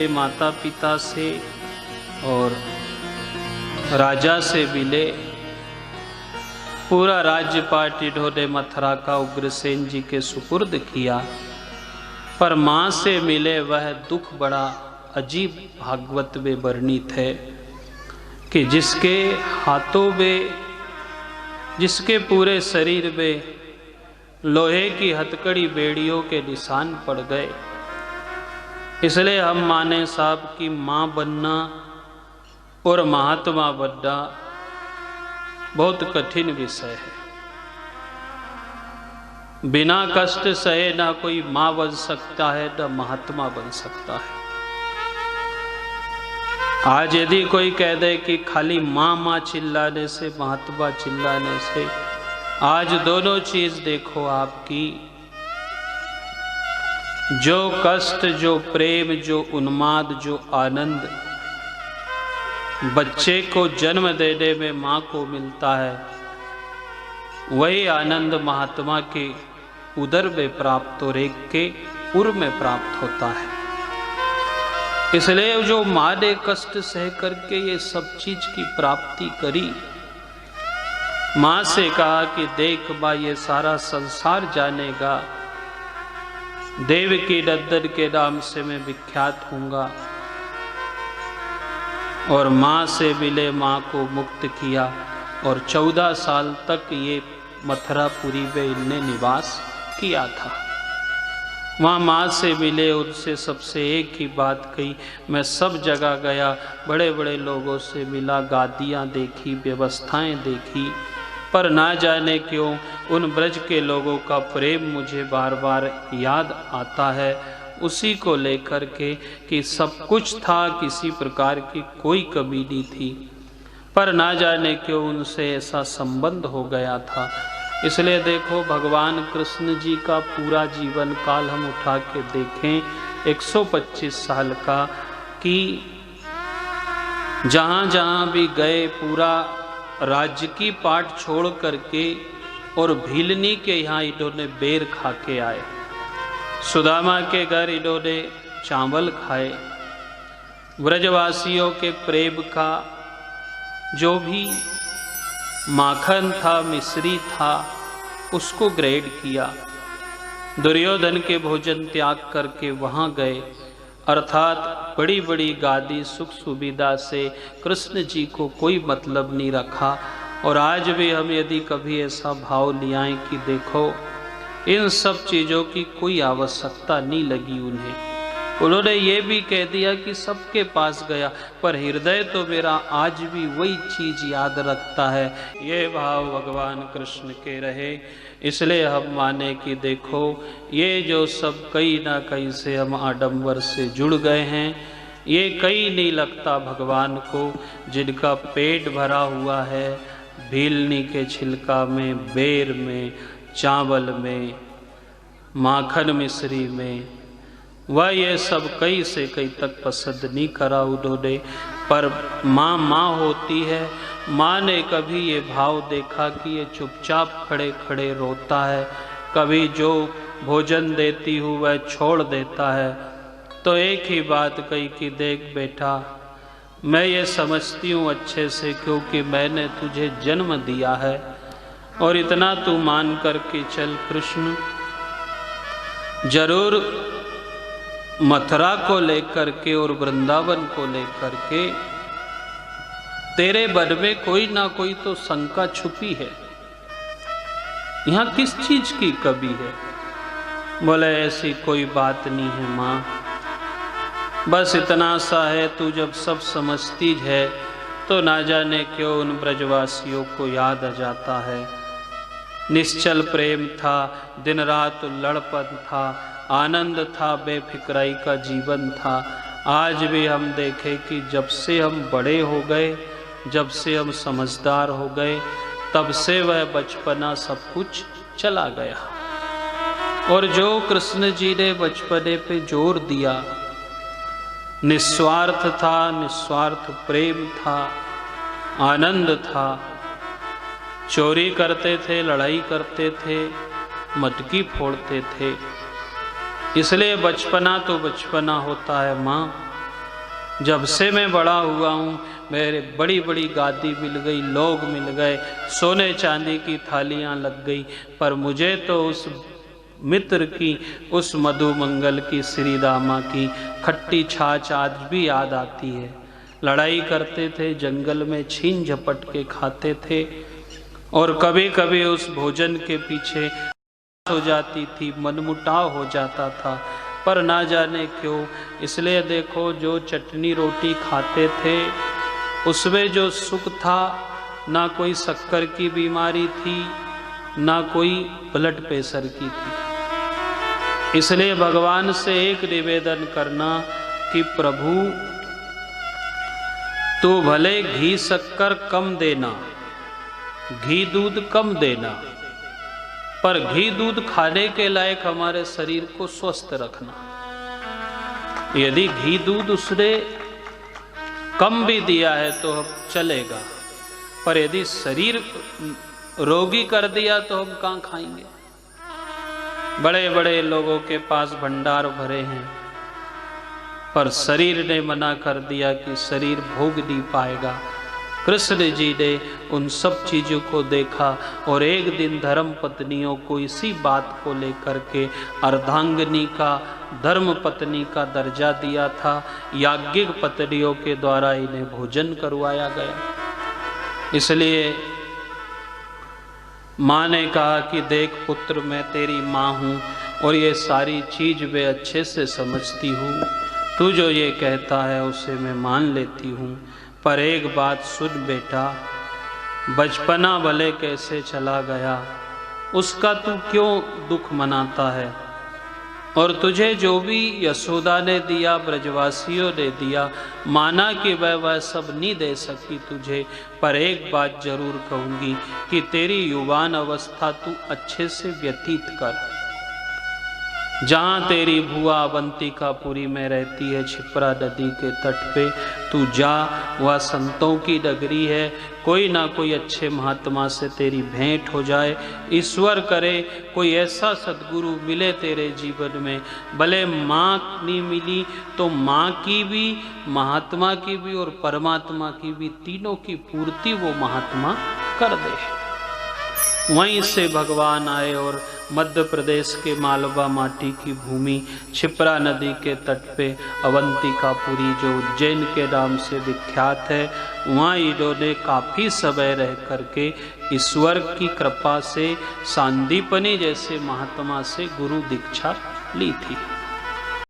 माता पिता से और राजा से मिले। पूरा राज्यपाट इन्होंने मथुरा का उग्रसेन जी के सुपुर्द किया, पर माँ से मिले वह दुख बड़ा अजीब भागवत में वर्णित है कि जिसके हाथों में, जिसके पूरे शरीर में लोहे की हथकड़ी बेड़ियों के निशान पड़ गए। इसलिए हम माने साहब कि माँ बनना और महात्मा बनना बहुत कठिन विषय है। बिना कष्ट सहे ना कोई माँ बन सकता है ना महात्मा बन सकता है। आज यदि कोई कह दे कि खाली माँ माँ चिल्लाने से, महात्मा चिल्लाने से, आज दोनों चीज देखो आपकी, जो कष्ट, जो प्रेम, जो उन्माद, जो आनंद बच्चे को जन्म देने में माँ को मिलता है, वही आनंद महात्मा के उदर में प्राप्त और एक के उर में प्राप्त होता है। इसलिए जो माँ ने कष्ट सह करके ये सब चीज की प्राप्ति करी, माँ से कहा कि देख माँ, ये सारा संसार जानेगा, देवकी नंदन के नाम से मैं विख्यात हूँगा। और माँ से मिले माँ को मुक्त किया और 14 साल तक ये मथुरापुरी में इनने निवास किया था। वहाँ माँ से मिले, उनसे सबसे एक ही बात कही। मैं सब जगह गया, बड़े बड़े लोगों से मिला, गादियाँ देखी, व्यवस्थाएं देखी, पर ना जाने क्यों उन ब्रज के लोगों का प्रेम मुझे बार बार याद आता है। उसी को लेकर के कि सब कुछ था, किसी प्रकार की कोई कमी नहीं थी, पर ना जाने क्यों उनसे ऐसा संबंध हो गया था। इसलिए देखो भगवान कृष्ण जी का पूरा जीवन काल हम उठा के देखें, 125 साल का, कि जहाँ जहाँ भी गए पूरा राज्य की पाट छोड़ करके और भीलनी के यहाँ इन्होंने बेर खा के आए। सुदामा के घर इन्होंने चावल खाए। ब्रजवासियों के प्रेम का जो भी माखन था, मिश्री था, उसको ग्रेड किया। दुर्योधन के भोजन त्याग करके वहाँ गए, अर्थात बड़ी बड़ी गादी सुख सुविधा से कृष्ण जी को कोई मतलब नहीं रखा। और आज भी हम यदि कभी ऐसा भाव ले आए कि देखो इन सब चीज़ों की कोई आवश्यकता नहीं लगी उन्हें, उन्होंने ये भी कह दिया कि सबके पास गया, पर हृदय तो मेरा आज भी वही चीज़ याद रखता है। ये भाव भगवान कृष्ण के रहे। इसलिए हम माने कि देखो ये जो सब कहीं ना कहीं से हम आडंबर से जुड़ गए हैं, ये कहीं नहीं लगता भगवान को। जिनका पेट भरा हुआ है भीलनी के छिलका में, बेर में, चावल में, माखन मिश्री में, वह ये सब कई से कई तक पसंद नहीं करा उन्होंने। पर माँ माँ होती है। माँ ने कभी ये भाव देखा कि ये चुपचाप खड़े खड़े रोता है, कभी जो भोजन देती हूँ वह छोड़ देता है, तो एक ही बात कही कि देख बेटा, मैं ये समझती हूँ अच्छे से, क्योंकि मैंने तुझे जन्म दिया है, और इतना तू मान करके चल, कृष्ण जरूर मथुरा को लेकर के और वृंदावन को लेकर के तेरे मन में कोई ना कोई तो शंका छुपी है। यहाँ किस चीज की कमी है? बोले ऐसी कोई बात नहीं है माँ, बस इतना सा है, तू जब सब समझती है तो ना जाने क्यों उन ब्रजवासियों को याद आ जाता है। निश्चल प्रेम था, दिन रात लड़पन था, आनंद था, बेफिक्राई का जीवन था। आज भी हम देखें कि जब से हम बड़े हो गए, जब से हम समझदार हो गए, तब से वह बचपना सब कुछ चला गया। और जो कृष्ण जी ने बचपने पे जोर दिया, निस्वार्थ था, निस्वार्थ प्रेम था, आनंद था। चोरी करते थे, लड़ाई करते थे, मटकी फोड़ते थे। इसलिए बचपना तो बचपना होता है माँ, जब से मैं बड़ा हुआ हूँ मेरे बड़ी बड़ी गादी मिल गई, लोग मिल गए, सोने चांदी की थालियाँ लग गई, पर मुझे तो उस मित्र की, उस मधुमंगल की, श्री दामा की खट्टी छाछ आज भी याद आती है। लड़ाई करते थे, जंगल में छीन झपट के खाते थे, और कभी कभी उस भोजन के पीछे हो जाती थी, मनमुटाव हो जाता था, पर ना जाने क्यों। इसलिए देखो, जो चटनी रोटी खाते थे उसमें जो सुख था, ना कोई शक्कर की बीमारी थी, ना कोई ब्लड प्रेशर की थी। इसलिए भगवान से एक निवेदन करना कि प्रभु तो भले घी शक्कर कम देना, घी दूध कम देना, पर घी दूध खाने के लायक हमारे शरीर को स्वस्थ रखना। यदि घी दूध उसने कम भी दिया है तो चलेगा, पर यदि शरीर रोगी कर दिया तो हम कहाँ खाएंगे। बड़े बड़े लोगों के पास भंडार भरे हैं, पर शरीर ने मना कर दिया कि शरीर भोग नहीं पाएगा। कृष्ण जी ने उन सब चीज़ों को देखा और एक दिन धर्म पत्नियों को इसी बात को लेकर के अर्धांगिनी का, धर्म पत्नी का दर्जा दिया था। याज्ञिक पत्नियों के द्वारा इन्हें भोजन करवाया गया। इसलिए माँ ने कहा कि देख पुत्र, मैं तेरी माँ हूँ और ये सारी चीज़ मैं अच्छे से समझती हूँ, तू जो ये कहता है उसे मैं मान लेती हूँ, पर एक बात सुन बेटा, बचपना भले कैसे चला गया उसका तू क्यों दुख मनाता है। और तुझे जो भी यशोदा ने दिया, ब्रजवासियों ने दिया, माना कि वह सब नहीं दे सकी तुझे, पर एक बात जरूर कहूँगी कि तेरी युवान अवस्था तू अच्छे से व्यतीत कर। जहाँ तेरी बुआ अवंतिकापुरी में रहती है, छिपरा नदी के तट पे, तू जा, वह संतों की नगरी है, कोई ना कोई अच्छे महात्मा से तेरी भेंट हो जाए। ईश्वर करे कोई ऐसा सद्गुरु मिले तेरे जीवन में, भले माँ नहीं मिली तो माँ की भी, महात्मा की भी और परमात्मा की भी, तीनों की पूर्ति वो महात्मा कर दे। वहीं से भगवान आए और मध्य प्रदेश के मालवा माटी की भूमि, छिपरा नदी के तट पे अवंतिकापुरी जो उज्जैन के नाम से विख्यात है, वहाँ इन्होंने काफ़ी समय रह करके ईश्वर की कृपा से सांदीपनी जैसे महात्मा से गुरु दीक्षा ली थी।